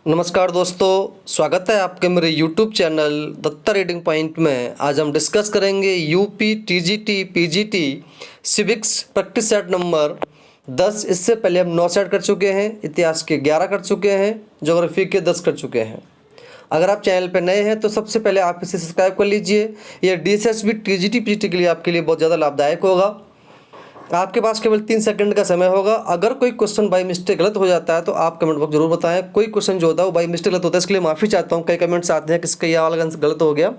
नमस्कार दोस्तों, स्वागत है आपके मेरे YouTube channel Datta reading point में। आज हम डिस्कस करेंगे UP TGT PGT civics practice set number 10। इससे पहले हम 9 सेट कर चुके हैं, इतिहास के 11 कर चुके हैं, ज्योग्राफी के 10 कर चुके हैं। अगर आप चैनल पर नए हैं तो सबसे पहले आप इसे सब्सक्राइब कर लीजिए। यह डीएसएसबी टीजीटी पीजीटी के लिए आपके लिए बहुत ज़्यादा लाभदायक होगा। आपके पास केवल 3 सेकंड का समय होगा। अगर कोई क्वेश्चन बाई मिस्टेक गलत हो जाता है तो आप कमेंट बॉक्स जरूर बताएं। कोई क्वेश्चन जो होता है वो बाई मिस्टेक गलत होता है, इसके लिए माफ़ी चाहता हूँ। कई कमेंट्स आते हैं कि इसका ये वाला आंसर गलत हो गया,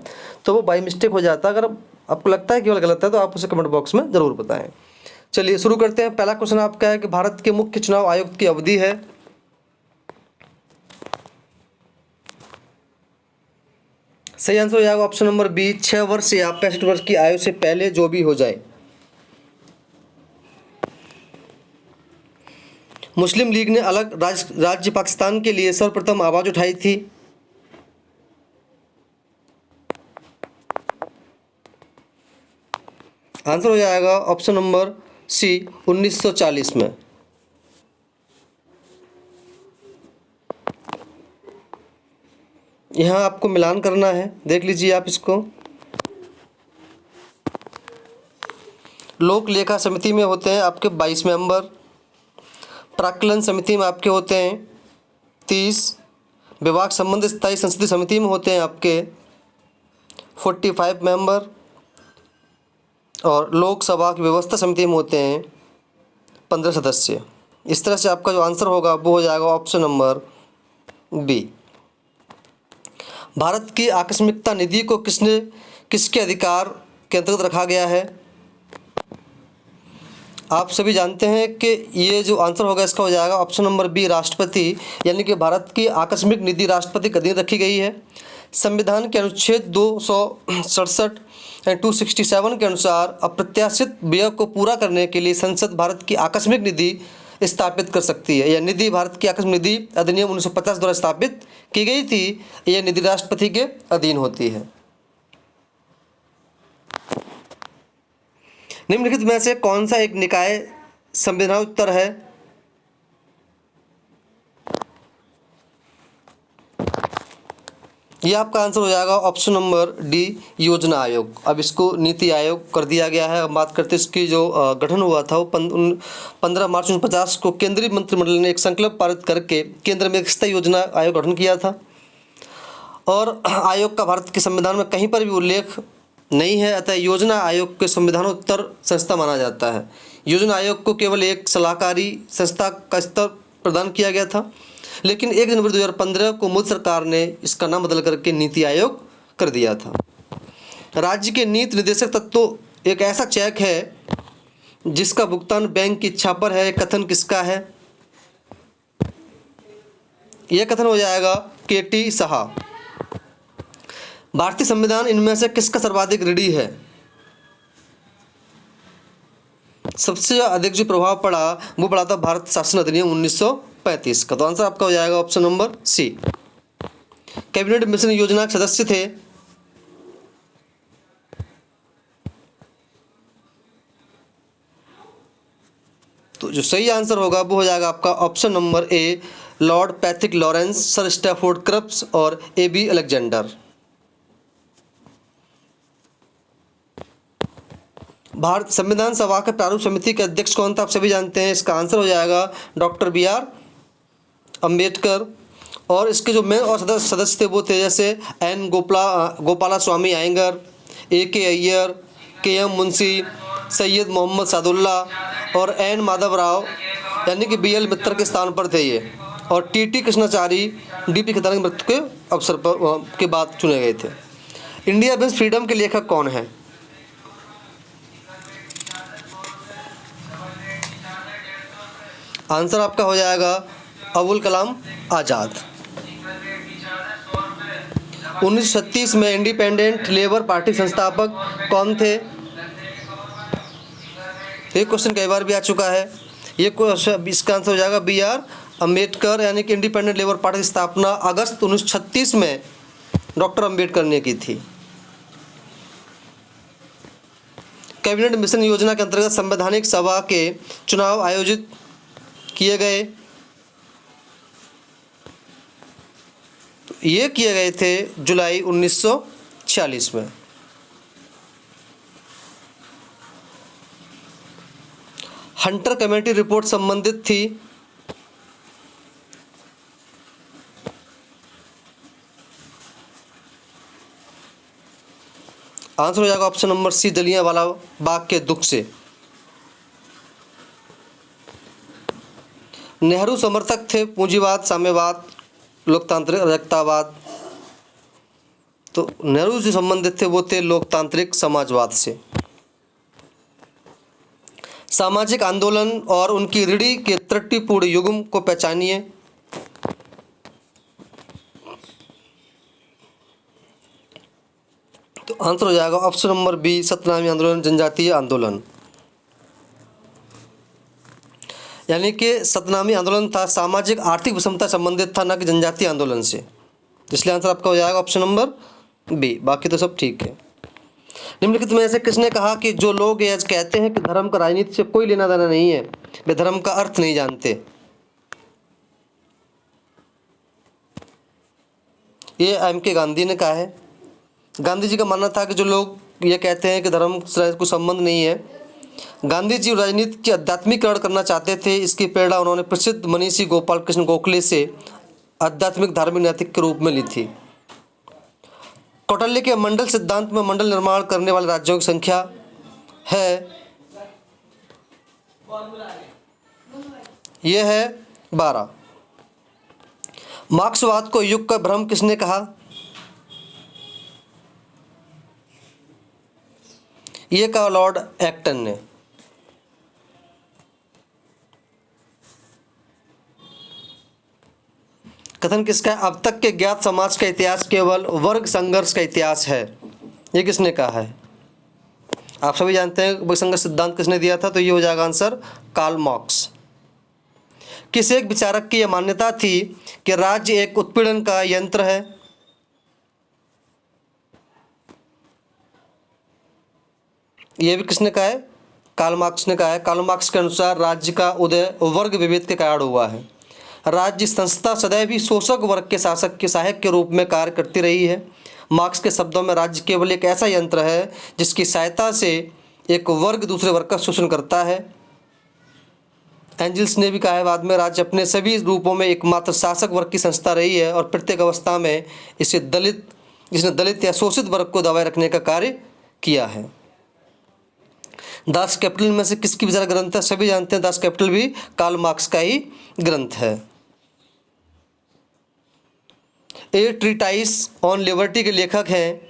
तो वो बाई मिस्टेक हो जाता है। अगर आपको लगता है कि वो गलत है तो आप उसे कमेंट बॉक्स में ज़रूर बताएं। चलिए शुरू करते हैं। पहला क्वेश्चन आपका है कि भारत के मुख्य चुनाव आयुक्त की अवधि है। सही आंसर हो जाएगा ऑप्शन नंबर बी, 6 वर्ष या 65 वर्ष की आयु से पहले जो भी हो जाए। मुस्लिम लीग ने अलग राज्य पाकिस्तान के लिए सर्वप्रथम आवाज उठाई थी। आंसर हो जाएगा ऑप्शन नंबर सी, 1940 में। यहां आपको मिलान करना है, देख लीजिए आप इसको। लोक लेखा समिति में होते हैं आपके 22 मेंबर। प्राक्कलन समिति में आपके होते हैं 30। विभाग संबंध स्थायी संसदीय समिति में होते हैं आपके 45 मेंबर। और लोकसभा की व्यवस्था समिति में होते हैं 15 सदस्य। इस तरह से आपका जो आंसर होगा वो हो जाएगा ऑप्शन नंबर बी। भारत की आकस्मिकता निधि को किसके अधिकार के अंतर्गत रखा गया है। आप सभी जानते हैं कि ये जो आंसर होगा इसका हो जाएगा ऑप्शन नंबर बी, राष्ट्रपति। यानी कि भारत की आकस्मिक निधि राष्ट्रपति के अधीन रखी गई है। संविधान के अनुच्छेद 267 267 के अनुसार अप्रत्याशित व्यय को पूरा करने के लिए संसद भारत की आकस्मिक निधि स्थापित कर सकती है। यह निधि भारत की आकस्मिक निधि अधिनियम 1950 द्वारा स्थापित की गई थी। यह निधि राष्ट्रपति के अधीन होती है। निम्नलिखित में से कौन सा एक निकाय संविधानोत्तर है। यह आपका आंसर हो जाएगा ऑप्शन नंबर डी, योजना आयोग। अब इसको नीति आयोग कर दिया गया है। अब बात करते हैं इसकी जो गठन हुआ था वो 15 मार्च 1950 को केंद्रीय मंत्रिमंडल ने एक संकल्प पारित करके केंद्र में एक स्थायी योजना आयोग गठन किया था। और आयोग का भारत के संविधान में कहीं पर भी उल्लेख नहीं है, अतः योजना आयोग के संविधानोत्तर संस्था माना जाता है। योजना आयोग को केवल एक सलाहकारी संस्था का स्तर प्रदान किया गया था, लेकिन 1 जनवरी 2015 को मोदी सरकार ने इसका नाम बदल करके नीति आयोग कर दिया था। राज्य के नीति निर्देशक तत्व एक ऐसा चेक है जिसका भुगतान बैंक की इच्छा पर है। कथन किसका है। यह कथन हो जाएगा केटी साहा। भारतीय संविधान इनमें से किसका सर्वाधिक ऋणी है। सबसे अधिक जो प्रभाव पड़ा वो पड़ा था भारत शासन अधिनियम 1935 का। तो आंसर आपका हो जाएगा option number C. Cabinet mission योजना के सदस्य थे तो जो सही आंसर होगा वो हो जाएगा आपका option number A, Lord Patrick Lawrence, sir Stafford crops और ए.बी. अलेक्जेंडर। भारत संविधान सभा के प्रारूप समिति के अध्यक्ष कौन था, आप सभी जानते हैं। इसका आंसर हो जाएगा डॉक्टर बी.आर. अम्बेडकर। और इसके जो मेन और सदस्य थे वो थे जैसे एन गोपाला स्वामी अयंगर, ए.के. अय्यर, के.एम. मुंशी, सैयद मोहम्मद सादुल्ला और एन माधव राव, यानी कि बी.एल. मित्तर के स्थान पर थे ये। और टी.टी. कृष्णाचारी डी.पी. खताना की मृत्यु के अवसर पर के बाद चुने गए थे। इंडिया मीन्स फ्रीडम के लेखक कौन है। आंसर आपका हो जाएगा अबुल कलाम आज़ाद। 1936 में इंडिपेंडेंट लेबर पार्टी संस्थापक कौन थे। ये क्वेश्चन कई बार भी आ चुका है। ये क्वेश्चन, इसका आंसर हो जाएगा बी.आर. अम्बेडकर। यानी कि इंडिपेंडेंट लेबर पार्टी की स्थापना अगस्त 1936 में डॉक्टर अम्बेडकर ने की थी। कैबिनेट मिशन योजना के अंतर्गत संवैधानिक सभा के चुनाव आयोजित किए गए। ये किए गए थे जुलाई 1946 में। हंटर कमेटी रिपोर्ट संबंधित थी आंसर हो जाएगा ऑप्शन नंबर सी, जलियांवाला बाग के दुख से। नेहरू समर्थक थे पूंजीवाद, साम्यवाद, लोकतांत्रिक अराजकतावाद। तो नेहरू से संबंधित थे वो थे लोकतांत्रिक समाजवाद से। सामाजिक आंदोलन और उनकी ऋणी के त्रुटिपूर्ण युग्म को पहचानिए। तो आंसर हो जाएगा ऑप्शन नंबर बी, सतनामी आंदोलन, जनजातीय आंदोलन। यानी कि सतनामी आंदोलन था सामाजिक आर्थिक विषमता संबंधित था, न कि जनजातीय आंदोलन से। इसलिए आंसर आपका हो जाएगा ऑप्शन नंबर बी। बाकी तो सब ठीक है। निम्नलिखित में से किसने कहा कि जो लोग ये कहते हैं कि धर्म का राजनीति से कोई लेना देना नहीं है, वे धर्म का अर्थ नहीं जानते? ये एम.के. गांधी ने कहा है। गांधी जी का मानना था कि जो लोग ये कहते हैं कि धर्म से कोई संबंध नहीं है, गांधी जी राजनीति की आध्यात्मिकरण करना चाहते थे। इसकी प्रेरणा उन्होंने प्रसिद्ध मनीषी गोपाल कृष्ण गोखले से आध्यात्मिक धार्मिक नैतिक के रूप में ली थी। कौटिल्य के मंडल सिद्धांत में मंडल निर्माण करने वाले राज्यों की संख्या है, यह है 12। मार्क्सवाद को युग का भ्रम किसने कहा? यह कहा लॉर्ड एक्टन ने। कथन किसका है? अब तक के ज्ञात समाज का इतिहास केवल वर्ग संघर्ष का इतिहास है। ये किसने कहा है? आप सभी जानते हैं वर्ग संघर्ष सिद्धांत किसने दिया था, तो ये हो जाएगा आंसर कार्ल मार्क्स। किस एक विचारक की यह मान्यता थी कि राज्य एक उत्पीड़न का यंत्र है? यह भी किसने कहा है? कार्ल मार्क्स ने कहा है। कार्ल मार्क्स के अनुसार राज्य का उदय वर्ग विभेद के कारण हुआ है। राज्य संस्था सदैव ही शोषक वर्ग के शासक के सहायक के रूप में कार्य करती रही है। मार्क्स के शब्दों में राज्य केवल एक ऐसा यंत्र है जिसकी सहायता से एक वर्ग दूसरे वर्ग का शोषण करता है। एंजल्स ने भी कहा है बाद में, राज्य अपने सभी रूपों में एकमात्र शासक वर्ग की संस्था रही है और प्रत्येक अवस्था में इसने दलित या शोषित वर्ग को दबाए रखने का कार्य किया है। दास कैपिटल में से किसकी विचार ग्रंथ है? सभी जानते हैं दास कैपिटल भी कार्ल मार्क्स का ही ग्रंथ है। ए ट्रीटाइस ऑन लिबर्टी के लेखक हैं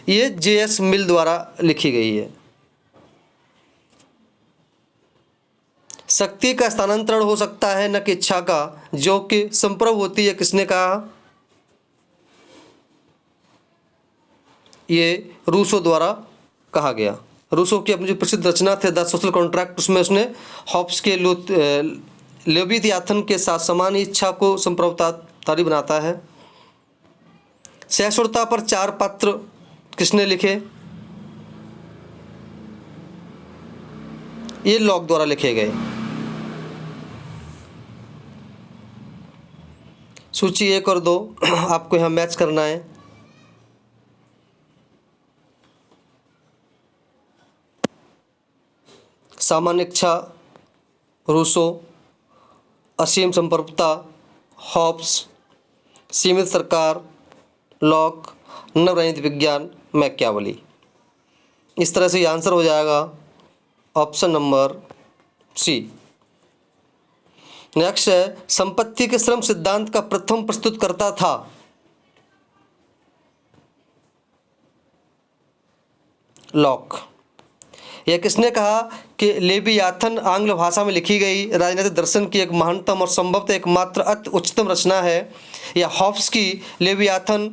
ये जे.एस. मिल द्वारा लिखी गई है। शक्ति का स्थानांतरण हो सकता है न कि इच्छा का, जो कि संप्रभ होती है, किसने कहा? ये रूसो द्वारा कहा गया। रूसो की अपनी जो प्रसिद्ध रचना थे द सोशल कॉन्ट्रैक्ट, उसमें उसने हॉब्स के लेविथियाथन के साथ समान इच्छा को संप्रभुतारी बनाता है। सहिष्णुता पर 4 पत्र किसने लिखे? ये लॉक द्वारा लिखे गए। सूची 1 और 2 आपको यहाँ मैच करना है। सामान्य इच्छा रूसो, असीम संप्रभुता हॉब्स, सीमित सरकार लॉक, नव राजनीति विज्ञान मैकियावेली। इस तरह से ये आंसर हो जाएगा ऑप्शन नंबर सी। नेक्स्ट है, संपत्ति के श्रम सिद्धांत का प्रथम प्रस्तुतकर्ता था? लॉक। यह किसने कहा कि लेवियाथन आंग्ल भाषा में लिखी गई राजनीतिक दर्शन की एक महानतम और संभवतः एकमात्र अति उच्चतम रचना है? या हॉब्स की लेवियाथन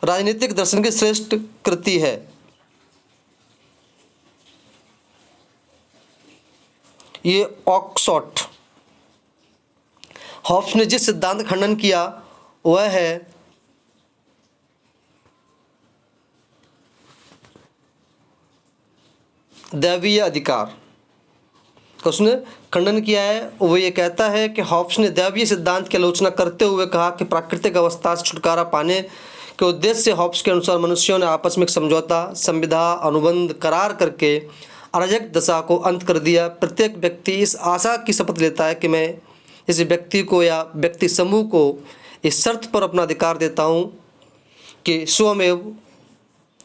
राजनीतिक दर्शन की श्रेष्ठ कृति है? ये ऑक्सफोर्ड। हॉब्स ने जिस सिद्धांत खंडन किया वह है दैवीय अधिकार। का उसने खंडन किया है। वो ये कहता है कि हॉब्स ने दैवीय सिद्धांत की आलोचना करते हुए कहा कि प्राकृतिक अवस्था से छुटकारा पाने के उद्देश्य से हॉब्स के अनुसार मनुष्यों ने आपस में समझौता, संविदा, अनुबंध करार करके अराजक दशा को अंत कर दिया। प्रत्येक व्यक्ति इस आशा की शपथ लेता है कि मैं इस व्यक्ति को या व्यक्ति समूह को इस शर्त पर अपना अधिकार देता हूँ कि स्वयं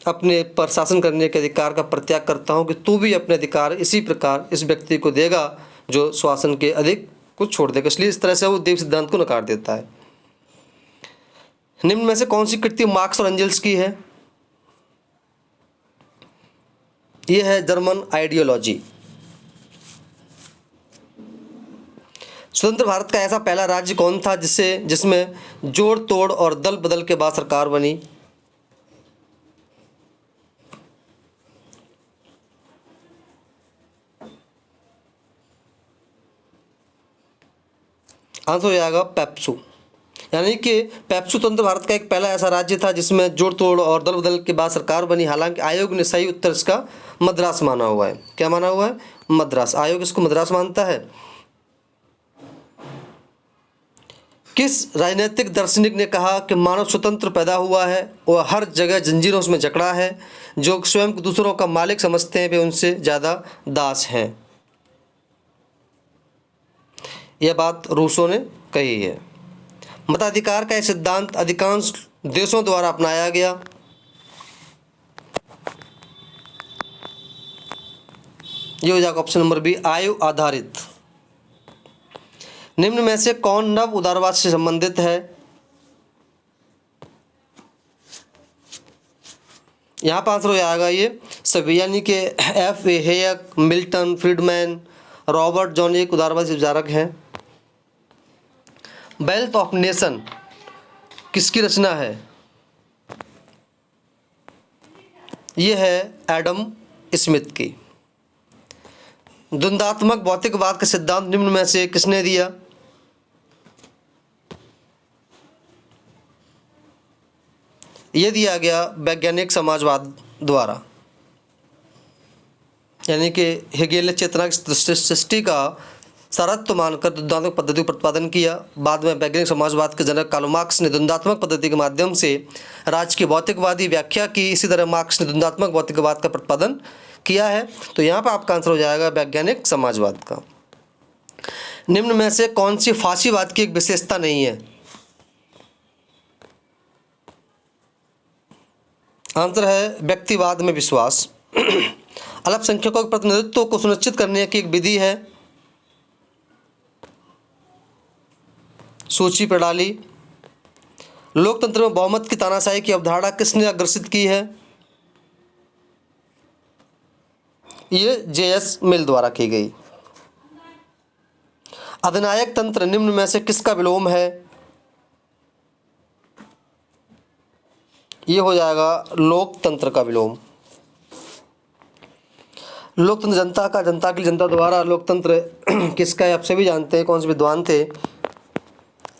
अपने पर शासन करने के अधिकार का परित्याग करता हूँ कि तू भी अपने अधिकार इसी प्रकार इस व्यक्ति को देगा जो शासन के अधिक को छोड़ देगा। इसलिए इस तरह से वो देव सिद्धांत को नकार देता है। निम्न में से कौन सी कृति मार्क्स और एंजल्स की है? यह है जर्मन आइडियोलॉजी। स्वतंत्र भारत का ऐसा पहला राज्य कौन था जिसमें जोड़ तोड़ और दल बदल के बाद सरकार बनी? आंसर हो जाएगा पेप्सू। यानी कि पेप्सू स्वतंत्र भारत का एक पहला ऐसा राज्य था जिसमें जोड़ तोड़ और दल बदल के बाद सरकार बनी। हालांकि आयोग ने सही उत्तर इसका मद्रास माना हुआ है। क्या माना हुआ है? मद्रास। आयोग इसको मद्रास मानता है। किस राजनीतिक दार्शनिक ने कहा कि मानव स्वतंत्र पैदा हुआ है और हर जगह जंजीरों में जकड़ा है? जो स्वयं को दूसरों का मालिक समझते हैं वे उनसे ज़्यादा दास हैं। यह बात रूसो ने कही है। मताधिकार का यह सिद्धांत अधिकांश देशों द्वारा अपनाया गया। ये हो जाएगा ऑप्शन नंबर बी, आयु आधारित। निम्न में से कौन नव उदारवाद से संबंधित है? यहाँ पर आंसर हो जाएगा ये सभी, यानी कि F A Hayek, Milton Friedman, Robert John एक उदारवादी विचारक हैं। वेल्थ ऑफ नेशन किसकी रचना है? ये है एडम स्मिथ की। द्वंद्वात्मक भौतिकवाद का सिद्धांत निम्न में से किसने दिया? यह दिया गया वैज्ञानिक समाजवाद द्वारा। यानी कि हेगेल ने चेतना की सृष्टि का सारत्व मानकर द्वंद्वात्मक पद्धति का प्रतिपादन किया। बाद में वैज्ञानिक समाजवाद के जनक कार्ल मार्क्स ने द्वंद्वात्मक पद्धति के माध्यम से राज्य की भौतिकवादी व्याख्या की। इसी तरह मार्क्स ने द्वंद्वात्मक भौतिकवाद का प्रतिपादन किया है। तो यहाँ पर आपका आंसर हो जाएगा वैज्ञानिक समाजवाद का। निम्न में से कौन सी फासीवाद की एक विशेषता नहीं है? आंसर है व्यक्तिवाद में विश्वास। अल्पसंख्यकों के प्रतिनिधित्व को सुनिश्चित करने की एक विधि है सूची प्रणाली। लोकतंत्र में बहुमत की तानाशाही की अवधारणा किसने अग्रसित की है? ये जे.एस. मिल द्वारा की गई। अधिनायक तंत्र निम्न में से किसका विलोम है? ये हो जाएगा लोकतंत्र का विलोम। लोकतंत्र जनता का, जनता के लिए जनता द्वारा। लोकतंत्र किसका है? आप सभी जानते हैं। कौन से विद्वान थे?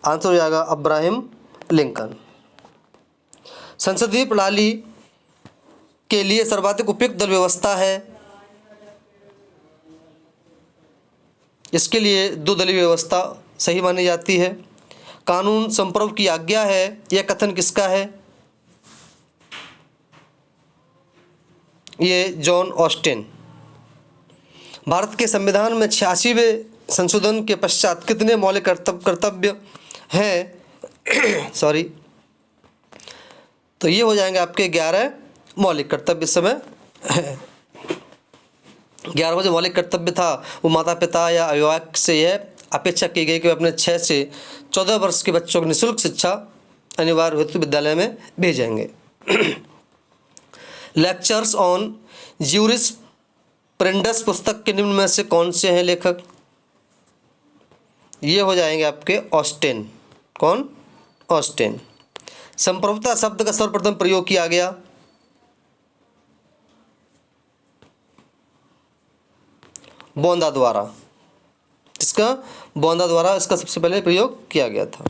आंसर हो जाएगा अब्राहम लिंकन। संसदीय प्रणाली के लिए सर्वाधिक उपयुक्त दल व्यवस्था है? इसके लिए दो दलीय व्यवस्था सही मानी जाती है। कानून संप्रभु की आज्ञा है, यह कथन किसका है? ये जॉन ऑस्टिन। भारत के संविधान में 86वें संशोधन के पश्चात कितने मौलिक कर्तव्य हैं? सॉरी, तो ये हो जाएंगे आपके 11 मौलिक कर्तव्य। इस समय 11वां जो मौलिक कर्तव्य था वो माता पिता या अभिभावक से यह अपेक्षा की गई कि वे अपने 6 से 14 वर्ष के बच्चों को निःशुल्क शिक्षा अनिवार्य हेतु विद्यालय में भेजेंगे। लेक्चर्स ऑन ज्यूरिस्प्रूडेंस पुस्तक के निम्न में से कौन से हैं लेखक? ये हो जाएंगे आपके ऑस्टिन। कौन? ऑस्टिन। संप्रभुता शब्द का सर्वप्रथम प्रयोग किया गया? बोंदा द्वारा। इसका बोंदा द्वारा इसका सबसे पहले प्रयोग किया गया था।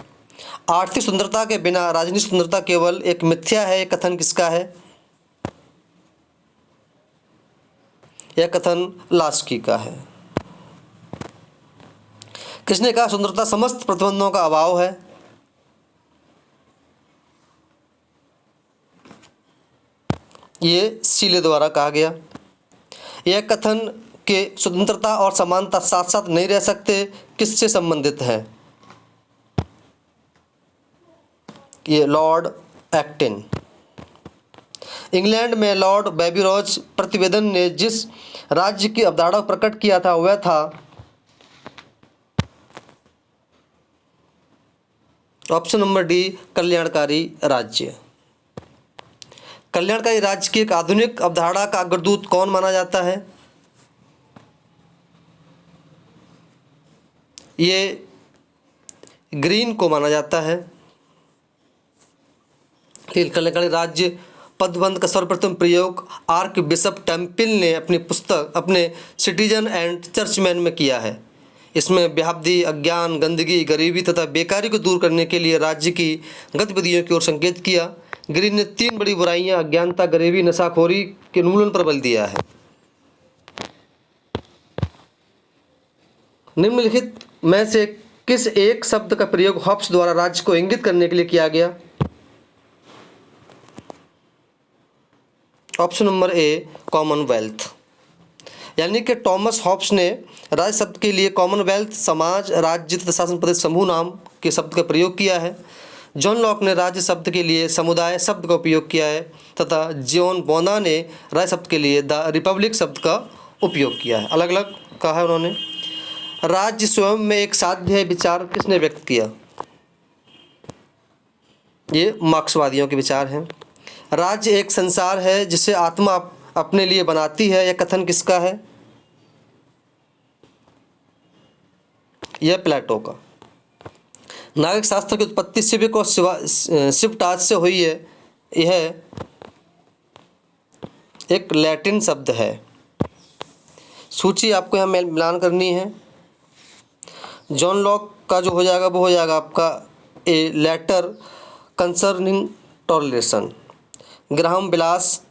आर्थिक सुंदरता के बिना राजनीतिक सुंदरता केवल एक मिथ्या है, यह कथन किसका है? यह कथन लास्की का है। किसने कहा स्वतंत्रता समस्त प्रतिबंधों का अभाव है? ये सीले द्वारा कहा गया। यह कथन के स्वतंत्रता और समानता साथ साथ नहीं रह सकते किससे संबंधित है? ये लॉर्ड एक्टन। इंग्लैंड में लॉर्ड बेबीरोज प्रतिवेदन ने जिस राज्य की अवधारणा प्रकट किया था वह था ऑप्शन नंबर डी, कल्याणकारी राज्य। कल्याणकारी राज्य की एक आधुनिक अवधारणा का अग्रदूत कौन माना जाता है? ये ग्रीन को माना जाता है। कल्याणकारी राज्य पदबंध का सर्वप्रथम प्रयोग आर्क बिशप टेम्पिल ने अपनी पुस्तक अपने सिटीजन एंड चर्चमैन में किया है। इसमें बेहबदी, अज्ञान, गंदगी, गरीबी तथा बेकारी को दूर करने के लिए राज्य की गतिविधियों की ओर संकेत किया। ग्रीन ने 3 बड़ी बुराइयां अज्ञानता, गरीबी, नशाखोरी के उन्मूलन पर बल दिया है। निम्नलिखित में से किस एक शब्द का प्रयोग हॉब्स द्वारा राज्य को इंगित करने के लिए किया गया? Option number A, Commonwealth. यानी कि टॉमस हॉब्स ने राज्य शब्द के लिए कॉमनवेल्थ, समाज, राज्य तथा शासन प्रदेश समूह नाम के शब्द का प्रयोग किया है। जॉन लॉक ने राज्य शब्द के लिए समुदाय शब्द का उपयोग किया है तथा जॉन बोना ने राज्य शब्द के लिए द रिपब्लिक शब्द का उपयोग किया है। अलग अलग कहा है उन्होंने। राज्य स्वयं में एक साध्य है विचार किसने व्यक्त किया? ये मार्क्सवादियों के विचार हैं। राज्य एक संसार है जिसे आत्मा अपने लिए बनाती है, यह कथन किसका है? यह प्लेटो का। नागरिक शास्त्र की उत्पत्ति सिविक और सिविटास से हुई है, यह एक लैटिन शब्द है। सूची आपको यहाँ मिलान करनी है। जॉन लॉक का जो हो जाएगा वो हो जाएगा आपका a letter concerning toleration. Graham Wallas,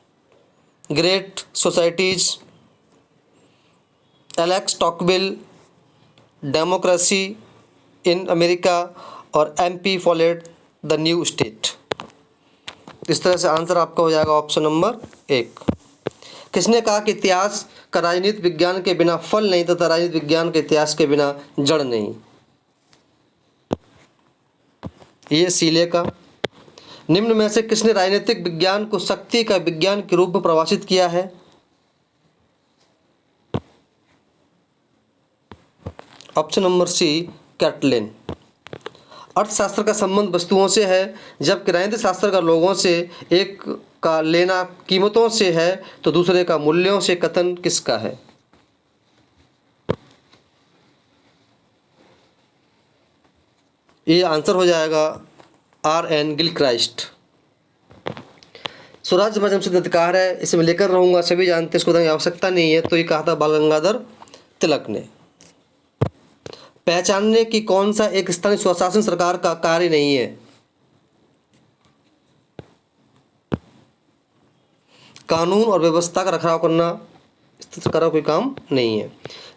great societies, Alex Tocqueville, democracy in America और MP Follett the new state. इस तरह से आंसर आपका हो जाएगा ऑप्शन नंबर 1। किसने कहा कि इतिहास का राजनीति विज्ञान के बिना फल नहीं तथा राजनीति विज्ञान के इतिहास के बिना जड़ नहीं? ये सीले का। निम्न में से किसने राजनीतिक विज्ञान को शक्ति का विज्ञान के रूप में परिभाषित किया है? Option number C, Catlin. अर्थशास्त्र का संबंध वस्तुओं से है जबकि राजनीतिक शास्त्र का लोगों से, एक का लेना कीमतों से है तो दूसरे का मूल्यों से। कथन किसका है? ये आंसर हो जाएगा R.N. गिलक्राइस्ट। स्वराज्य हमारा जन्मसिद्ध अधिकार है, इसे मैं लेकर रहूंगा, सभी जानते हैं, इसको बताने की आवश्यकता नहीं है। तो ये कहा था बाल गंगाधर तिलक ने। पहचानने की कौन सा एक स्थानीय स्वशासन सरकार का कार्य नहीं है? कानून और व्यवस्था का रखरखाव करना सरकार का कोई काम नहीं है।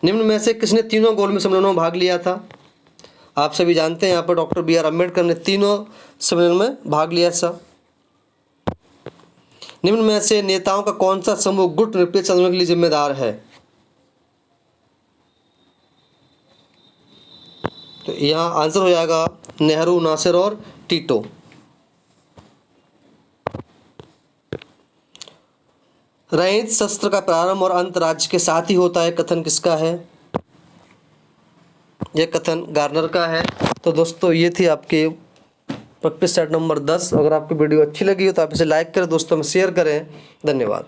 निम्न में से किसने तीनों गोलमेज सम्मेलनों में भाग लिया था? आप सभी जानते हैं यहाँ पर डॉक्टर B.R. अम्बेडकर ने तीनों सम्मेलन में भाग लिया था। निम्न में से नेताओं का कौन सा समूह गुट निरपेक्ष आंदोलन के लिए जिम्मेदार है? तो यहाँ आंसर हो जाएगा नेहरू, नासिर और टीटो। राजनीतिक शस्त्र का प्रारंभ और अंत राज्य के साथ ही होता है, कथन किसका है? यह कथन गार्नर का है। तो दोस्तों ये थी आपकी प्रैक्टिस सेट नंबर 10। अगर आपकी वीडियो अच्छी लगी हो तो आप इसे लाइक करें, दोस्तों में शेयर करें। धन्यवाद।